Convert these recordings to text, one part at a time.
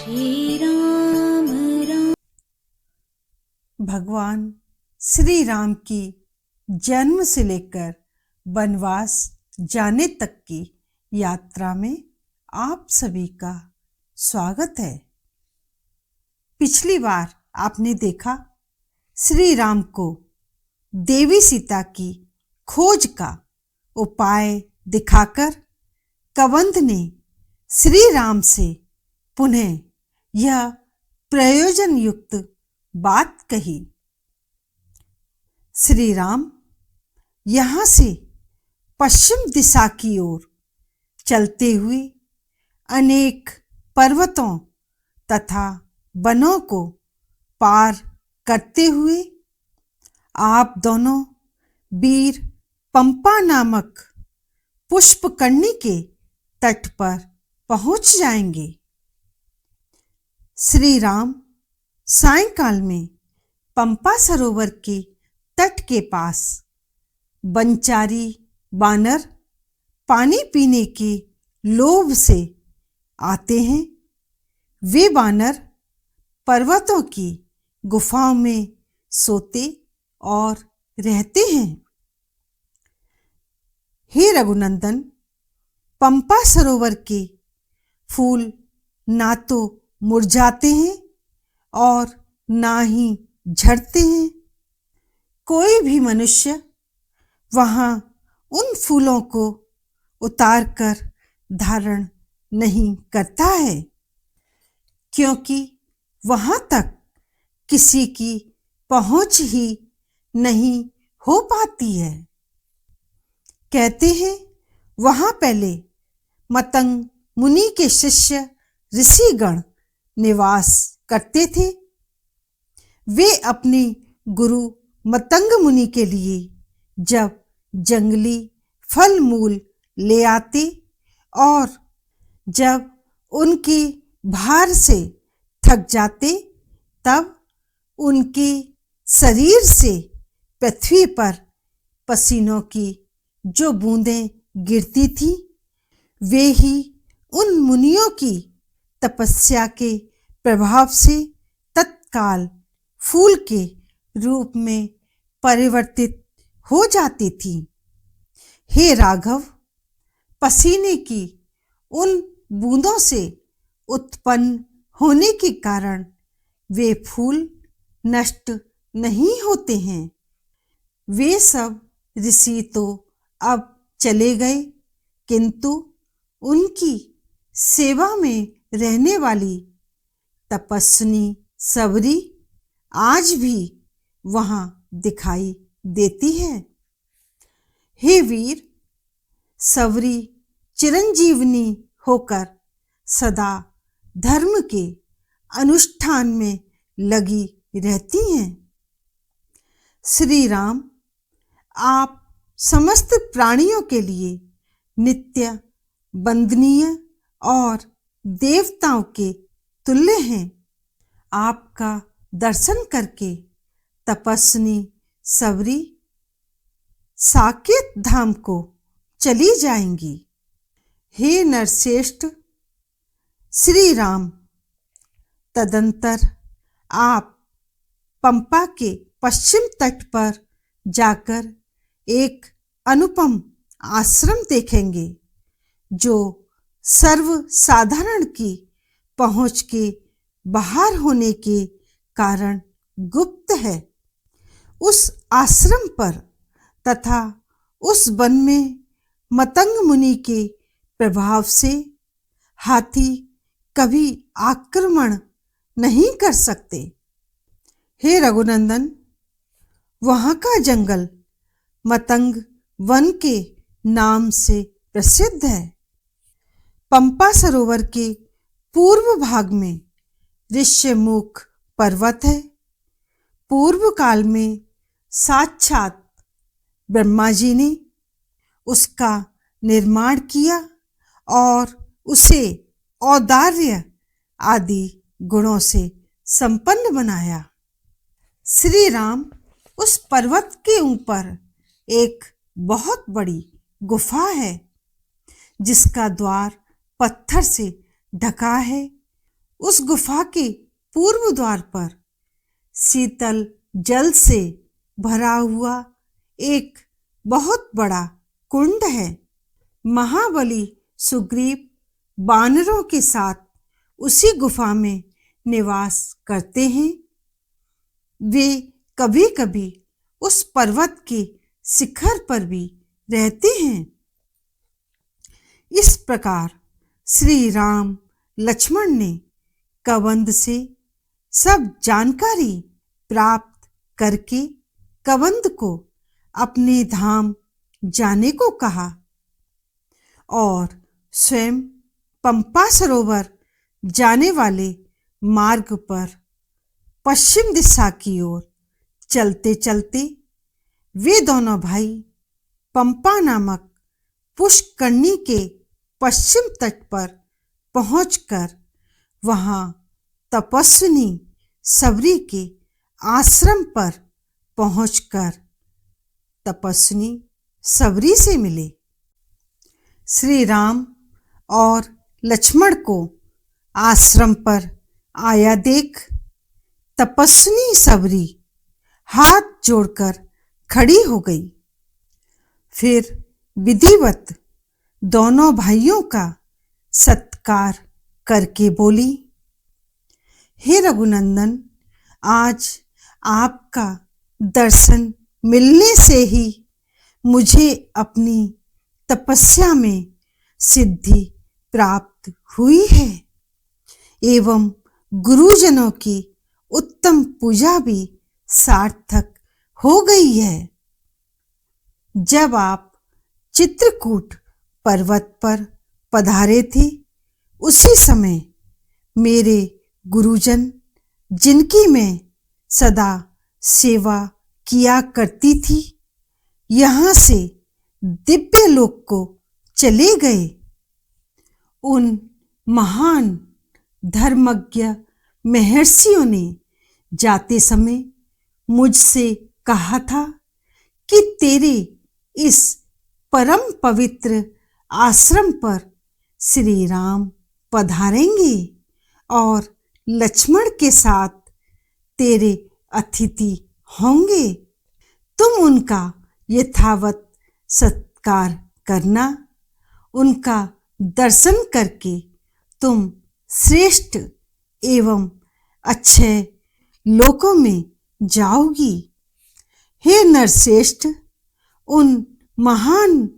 श्री राम राम। भगवान श्री राम की जन्म से लेकर वनवास जाने तक की यात्रा में आप सभी का स्वागत है। पिछली बार आपने देखा श्री राम को देवी सीता की खोज का उपाय दिखाकर कबंध ने श्री राम से पुनः यह प्रयोजन युक्त बात कही। श्री राम यहाँ से पश्चिम दिशा की ओर चलते हुए अनेक पर्वतों तथा वनों को पार करते हुए आप दोनों वीर पंपा नामक पुष्पकर्णी के तट पर पहुंच जाएंगे। श्री राम सायंकाल में पंपा सरोवर के तट के पास वनचारी बानर पानी पीने के लोभ से आते हैं। वे बानर पर्वतों की गुफाओं में सोते और रहते हैं। हे रघुनंदन, पंपा सरोवर के फूल ना तो मुरझाते हैं और ना ही झड़ते हैं। कोई भी मनुष्य वहां उन फूलों को उतारकर धारण नहीं करता है, क्योंकि वहां तक किसी की पहुंच ही नहीं हो पाती है। कहते हैं वहां पहले मतंग मुनि के शिष्य ऋषिगण निवास करते थे। वे अपने गुरु मतंग मुनि के लिए जब जंगली फल मूल ले आते और जब उनके भार से थक जाते, तब उनके शरीर से पृथ्वी पर पसीनों की जो बूंदें गिरती थी, वे ही उन मुनियों की तपस्या के प्रभाव से तत्काल फूल के रूप में परिवर्तित हो जाती थी। हे राघव, पसीने की उन बूंदों से उत्पन्न होने के कारण वे फूल नष्ट नहीं होते हैं। वे सब ऋषि तो अब चले गए, किंतु उनकी सेवा में रहने वाली तपस्विनी सबरी आज भी वहां दिखाई देती है। हे वीर, सबरी चिरंजीवनी होकर सदा धर्म के अनुष्ठान में लगी रहती हैं। श्री राम, आप समस्त प्राणियों के लिए नित्य वंदनीय और देवताओं के तुल्य हैं। आपका दर्शन करके तपस्विनी सबरी साकेत धाम को चली जाएंगी। हे नरश्रेष्ठ श्री राम, तदंतर आप पंपा के पश्चिम तट पर जाकर एक अनुपम आश्रम देखेंगे, जो सर्वसाधारण की पहुंच के बाहर होने के कारण गुप्त है। उस आश्रम पर तथा उस वन में मतंग मुनि के प्रभाव से हाथी कभी आक्रमण नहीं कर सकते। हे रघुनंदन, वहां का जंगल मतंग वन के नाम से प्रसिद्ध है। पंपा सरोवर के पूर्व भाग में ऋष्यमुख पर्वत है। पूर्व काल में साक्षात ब्रह्मा जी ने उसका निर्माण किया और उसे औदार्य आदि गुणों से संपन्न बनाया। श्री राम उस पर्वत के ऊपर एक बहुत बड़ी गुफा है, जिसका द्वार पत्थर से ढका है उस गुफा के पूर्व द्वार पर शीतल जल से भरा हुआ एक बहुत बड़ा कुंड है। महाबली सुग्रीव वानरों के साथ उसी गुफा में निवास करते हैं। वे कभी-कभी उस पर्वत के शिखर पर भी रहते हैं। इस प्रकार श्री राम लक्ष्मण ने कबंध से सब जानकारी प्राप्त करके कबंध को अपने धाम जाने को कहा और स्वयं पंपा सरोवर जाने वाले मार्ग पर पश्चिम दिशा की ओर चलते चलते वे दोनों भाई पंपा नामक पुष्करणी के पश्चिम तट पर पहुंचकर वहां तपस्विनी सबरी के आश्रम पर पहुंचकर तपस्विनी सबरी से मिले। श्री राम और लक्ष्मण को आश्रम पर आया देख तपस्विनी सबरी हाथ जोड़कर खड़ी हो गई। फिर विधिवत दोनों भाइयों का सत्कार करके बोली, हे रघुनंदन, आज आपका दर्शन मिलने से ही मुझे अपनी तपस्या में सिद्धि प्राप्त हुई है एवं गुरुजनों की उत्तम पूजा भी सार्थक हो गई है। जब आप चित्रकूट पर्वत पर पधारे थे, उसी समय मेरे गुरुजन, जिनकी मैं सदा सेवा किया करती थी, यहाँ से दिव्य लोक को चले गए। उन महान धर्मज्ञ महर्षियों ने जाते समय मुझसे कहा था कि तेरे इस परम पवित्र आश्रम पर श्री राम पधारेंगे और लक्ष्मण के साथ तेरे अतिथि होंगे। तुम उनका यथावत सत्कार करना। उनका दर्शन करके तुम श्रेष्ठ एवं अच्छे लोकों में जाओगी। हे नरश्रेष्ठ, उन महान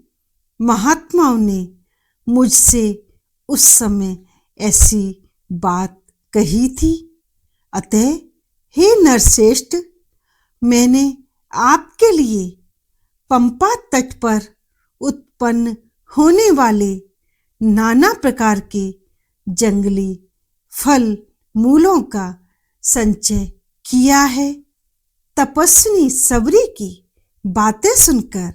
महात्माओं ने मुझसे उस समय ऐसी बात कही थी। अतः हे नरश्रेष्ठ, मैंने आपके लिए पंपा तट पर उत्पन्न होने वाले नाना प्रकार के जंगली फल मूलों का संचय किया है। तपस्विनी सबरी की बातें सुनकर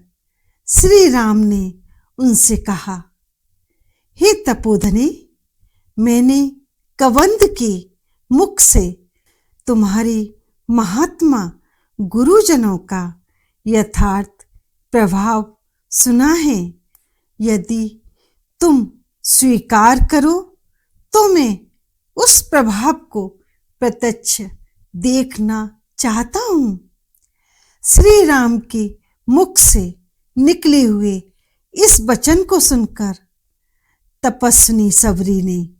श्री राम ने उनसे कहा, हे तपोधने, मैंने कबंध के मुख से तुम्हारे महात्मा गुरुजनों का यथार्थ प्रभाव सुना है। यदि तुम स्वीकार करो तो मैं उस प्रभाव को प्रत्यक्ष देखना चाहता हूं। श्री राम के मुख से निकले हुए इस वचन को सुनकर तपस्विनी सबरी ने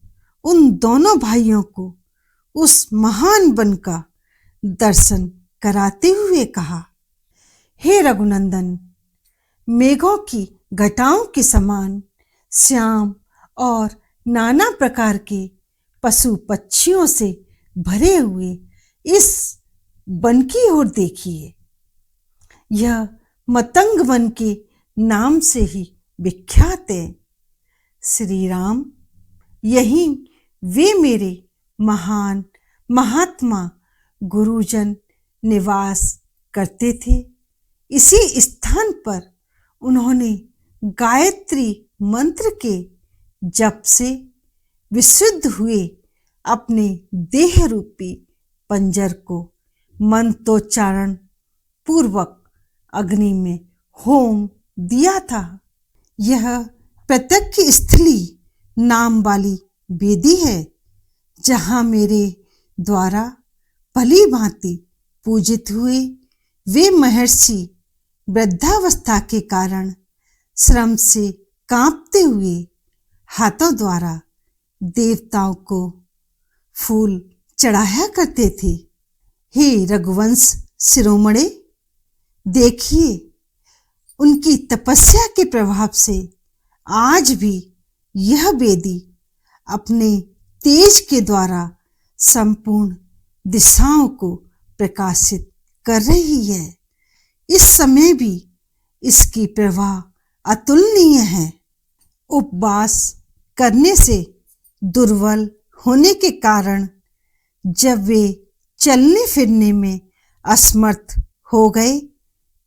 उन दोनों भाइयों को उस महान वन का दर्शन कराते हुए कहा, हे रघुनंदन, मेघों की घटाओं के समान श्याम और नाना प्रकार के पशु पक्षियों से भरे हुए इस वन की ओर देखिए। यह मतंग वन के नाम से ही विख्यात है। श्री राम, यहीं वे मेरे महान महात्मा गुरुजन निवास करते थे। इसी स्थान पर उन्होंने गायत्री मंत्र के जप से विशुद्ध हुए अपने देह रूपी पंजर को मंत्रोच्चारण पूर्वक अग्नि में होम दिया था। यह प्रत्यक्ष स्थली नाम वाली वेदी है, जहाँ मेरे द्वारा भली भांति पूजित हुए वे महर्षि वृद्धावस्था के कारण श्रम से कांपते हुए हाथों द्वारा देवताओं को फूल चढ़ाया करते थे। हे रघुवंश शिरोमणे, देखिए उनकी तपस्या के प्रभाव से आज भी यह वेदी अपने तेज के द्वारा संपूर्ण दिशाओं को प्रकाशित कर रही है। इस समय भी इसकी प्रवाह अतुलनीय है। उपवास करने से दुर्बल होने के कारण जब वे चलने फिरने में असमर्थ हो गए,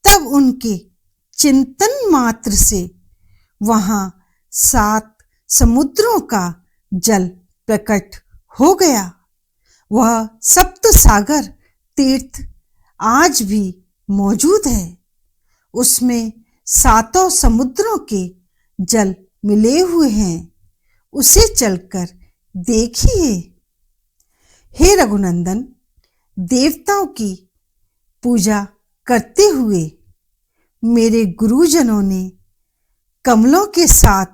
तब उनके चिंतन मात्र से वहां 7 समुद्रों का जल प्रकट हो गया। वह सप्त सागर तीर्थ आज भी मौजूद है। उसमें 7 समुद्रों के जल मिले हुए हैं। उसे चलकर देखिए। हे रघुनंदन, देवताओं की पूजा करते हुए मेरे गुरुजनों ने कमलों के साथ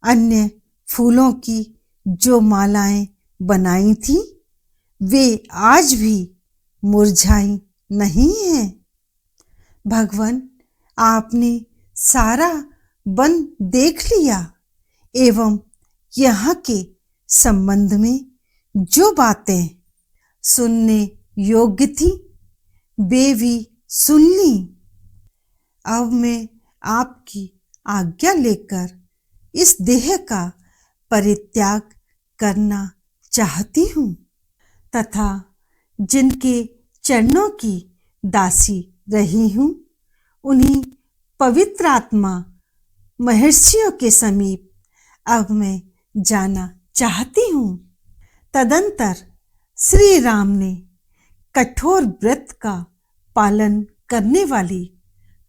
अन्य फूलों की जो मालाएं बनाई थी, वे आज भी मुरझाई नहीं हैं। भगवान, आपने सारा वन देख लिया एवं यहाँ के संबंध में जो बातें सुनने योग्य थी, वे भी सुन ली। अब मैं आपकी आज्ञा लेकर इस देह का परित्याग करना चाहती हूँ तथा जिनके चरणों की दासी रही हूँ, उन्हीं पवित्र आत्मा महर्षियों के समीप अब मैं जाना चाहती हूँ। तदंतर श्री राम ने कठोर व्रत का पालन करने वाली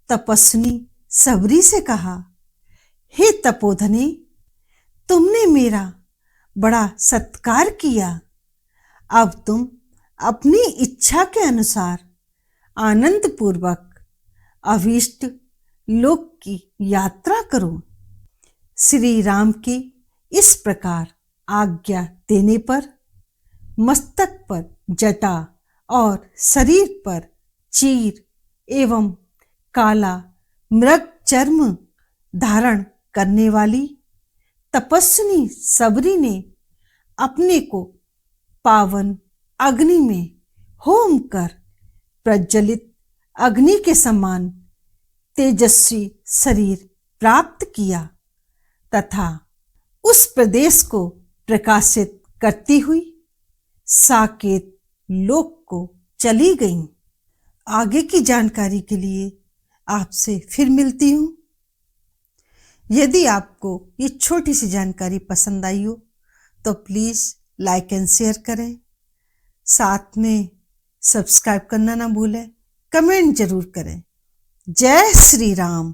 तपस्विनी सबरी से कहा, हे तपोधने, तुमने मेरा बड़ा सत्कार किया। अब तुम अपनी इच्छा के अनुसार आनंद पूर्वक अभीष्ट लोक की यात्रा करो। श्री राम के इस प्रकार आज्ञा देने पर मस्तक पर जटा और शरीर पर चीर एवं काला मृग चर्म धारण करने वाली तपस्विनी सबरी ने अपने को पावन अग्नि में होम कर प्रज्वलित अग्नि के समान तेजस्वी शरीर प्राप्त किया तथा उस प्रदेश को प्रकाशित करती हुई साकेत लोक को चली गईं। आगे की जानकारी के लिए आपसे फिर मिलती हूँ। यदि आपको ये छोटी सी जानकारी पसंद आई हो तो प्लीज़ लाइक एंड शेयर करें। साथ में सब्सक्राइब करना ना भूलें। कमेंट जरूर करें। जय श्री राम।